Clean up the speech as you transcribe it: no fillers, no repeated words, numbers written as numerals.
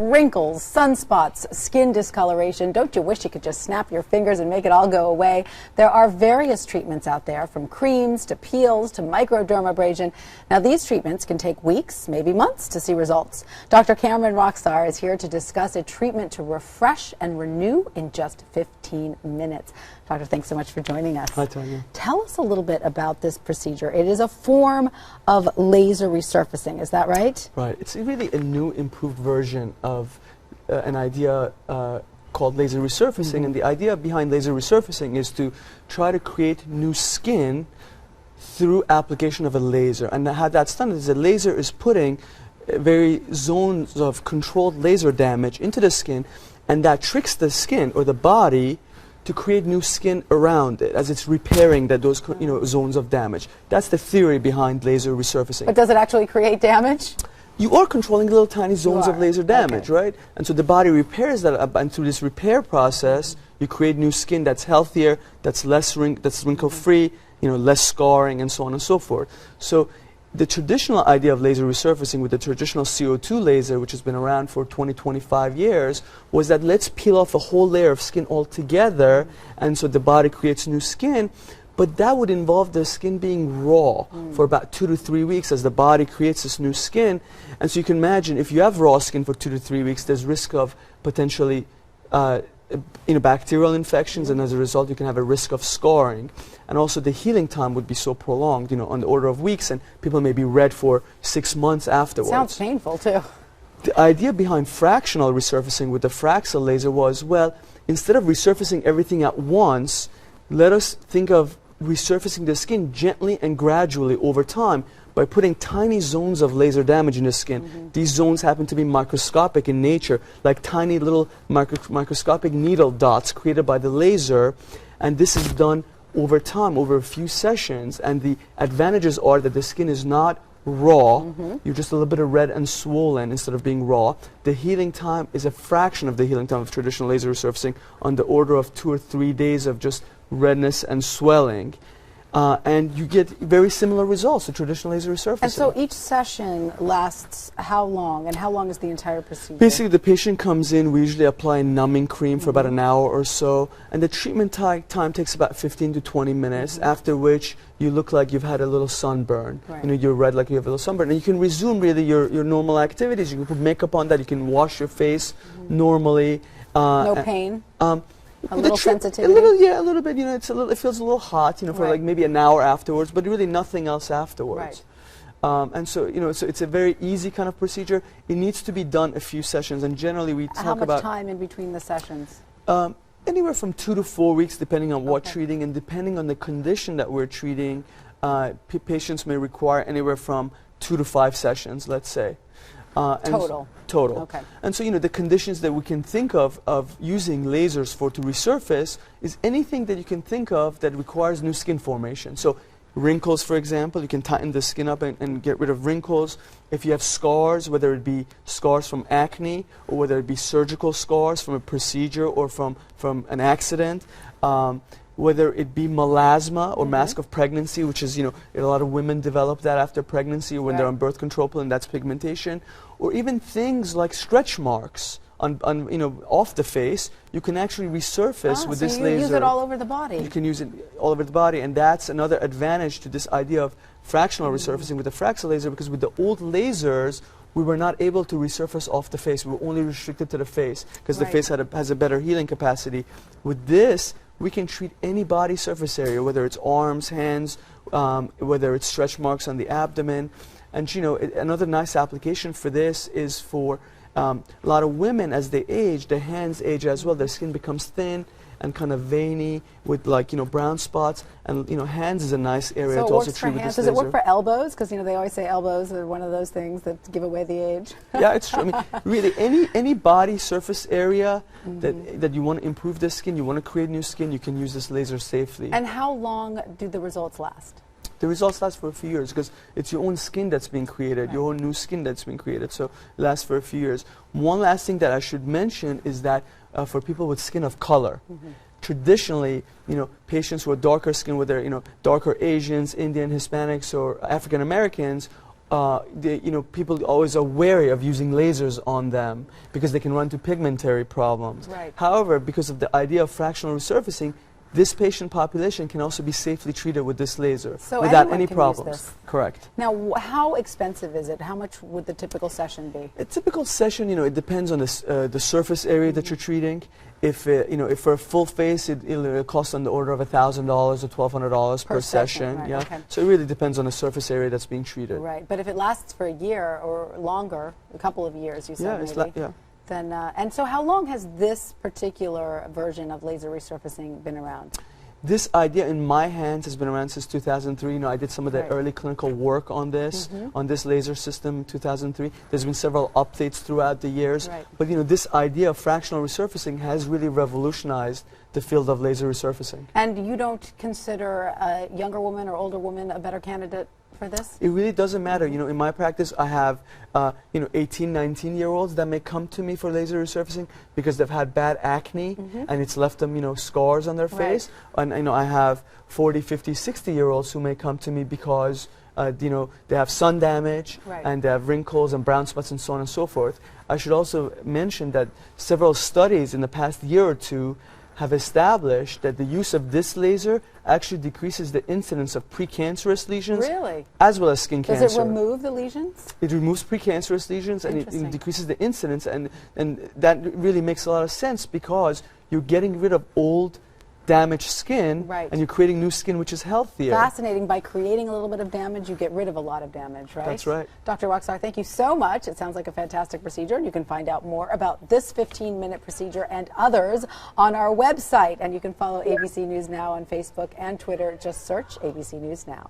wrinkles, sunspots, skin discoloration. Don't you wish you could just snap your fingers and make it all go away? There are various treatments out there, from creams to peels to microdermabrasion. Now, these treatments can take weeks, maybe months to see results. Dr. Cameron Rokhsar is here to discuss a treatment to refresh and renew in just 15 minutes. Doctor, thanks so much for joining us. Hi, Tanya. Tell us a little bit about this procedure. It is a form of laser resurfacing, is that right? Right. It's really a new, improved version of an idea called laser resurfacing. And the idea behind laser resurfacing is to try to create new skin through application of a laser. And how that's done is a laser is putting very zones of controlled laser damage into the skin, and that tricks the skin or the body to create new skin around it as it's repairing those zones of damage. That's the theory behind laser resurfacing. But does it actually create damage? You are controlling little tiny zones of laser damage, right? And so the body repairs that, and through this repair process, you create new skin that's healthier, that's less that's wrinkle-free, less scarring, and so on and so forth. So the traditional idea of laser resurfacing with the traditional CO2 laser, which has been around for 20-25 years, was that let's peel off a whole layer of skin altogether, and so the body creates new skin. But that would involve the skin being raw for about 2 to 3 weeks as the body creates this new skin. And so you can imagine if you have raw skin for 2 to 3 weeks, there's risk of potentially bacterial infections, and as a result you can have a risk of scarring. And also the healing time would be so prolonged, on the order of weeks, and people may be red for 6 months afterwards. Sounds painful too. The idea behind fractional resurfacing with the Fraxel laser was, well, instead of resurfacing everything at once, let us think of resurfacing the skin gently and gradually over time by putting tiny zones of laser damage in the skin. These zones happen to be microscopic in nature, like tiny little microscopic needle dots created by the laser, and this is done over time, over a few sessions, and the advantages are that the skin is not raw, you're just a little bit of red and swollen instead of being raw. The healing time is a fraction of the healing time of traditional laser resurfacing, on the order of 2 or 3 days of just redness and swelling. And you get very similar results to traditional laser resurfacing. And so each session lasts how long, and how long is the entire procedure? Basically, the patient comes in, we usually apply a numbing cream for about an hour or so, and the treatment time takes about 15 to 20 minutes, after which you look like you've had a little sunburn. Right. You're red like you have a little sunburn. And you can resume really your normal activities. You can put makeup on that, you can wash your face normally. No pain? A little sensitivity? A little bit. It feels a little hot, for like maybe an hour afterwards, but really nothing else afterwards. Right. And so, so it's a very easy kind of procedure. It needs to be done a few sessions, and generally we talk about... How much time in between the sessions? Anywhere from 2 to 4 weeks, depending on what treating, and depending on the condition that we're treating. Patients may require anywhere from 2 to 5 sessions, let's say. Total? Total. Okay. And so, the conditions that we can think of using lasers to resurface is anything that you can think of that requires new skin formation. So wrinkles, for example, you can tighten the skin up and get rid of wrinkles. If you have scars, whether it be scars from acne, or whether it be surgical scars from a procedure or from an accident, whether it be melasma or mask of pregnancy, which is, a lot of women develop that after pregnancy or when they're on birth control pill, and that's pigmentation, or even things like stretch marks on off the face, you can actually resurface with this laser. So you use it all over the body. You can use it all over the body, and that's another advantage to this idea of fractional resurfacing with the Fraxel laser, because with the old lasers, we were not able to resurface off the face. We were only restricted to the face, because the face has a better healing capacity. With this, we can treat any body surface area, whether it's arms, hands, whether it's stretch marks on the abdomen. And another nice application for this is for a lot of women. As they age, their hands age as well. Their skin becomes thin and kind of veiny with brown spots, and hands is a nice area to also treat with this laser. Does it work for elbows? Because they always say elbows are one of those things that give away the age. Yeah, it's true. I mean, really, any body surface area that you want to improve the skin, you want to create new skin, you can use this laser safely. And how long do the results last? The results last for a few years, because it's your own skin that's being created, your own new skin that's being created, so it lasts for a few years. One last thing that I should mention is that for people with skin of color, traditionally, patients who are darker skin, whether darker Asians, Indian, Hispanics, or African Americans, people always are wary of using lasers on them because they can run into pigmentary problems. Right. However, because of the idea of fractional resurfacing, this patient population can also be safely treated with this laser without any problems. Correct. Now, how expensive is it? How much would the typical session be? A typical session, it depends on the surface area that you're treating. If for a full face, it'll cost on the order of $1,000 or $1,200 per session. Right, yeah. okay. So it really depends on the surface area that's being treated. Right. But if it lasts for a year or longer, a couple of years, you said maybe. Then, and so how long has this particular version of laser resurfacing been around? This idea in my hands has been around since 2003. I did some of the early clinical work on this, on this laser system in 2003. There's been several updates throughout the years. Right. But this idea of fractional resurfacing has really revolutionized the field of laser resurfacing. And you don't consider a younger woman or older woman a better candidate for this? It really doesn't matter. In my practice, I have 18, 19-year-olds that may come to me for laser resurfacing because they've had bad acne and it's left them, scars on their face. And I have 40, 50, 60-year-olds who may come to me because they have sun damage and they have wrinkles and brown spots and so on and so forth. I should also mention that several studies in the past year or two have established that the use of this laser actually decreases the incidence of precancerous lesions as well as skin cancer. Does it remove the lesions? It removes precancerous lesions and it decreases the incidence, and that really makes a lot of sense because you're getting rid of old damaged skin and you're creating new skin which is healthier. Fascinating. By creating a little bit of damage, you get rid of a lot of damage, right? That's right. Dr. Rokhsar, thank you so much. It sounds like a fantastic procedure, and you can find out more about this 15-minute procedure and others on our website. And you can follow ABC News Now on Facebook and Twitter. Just search ABC News Now.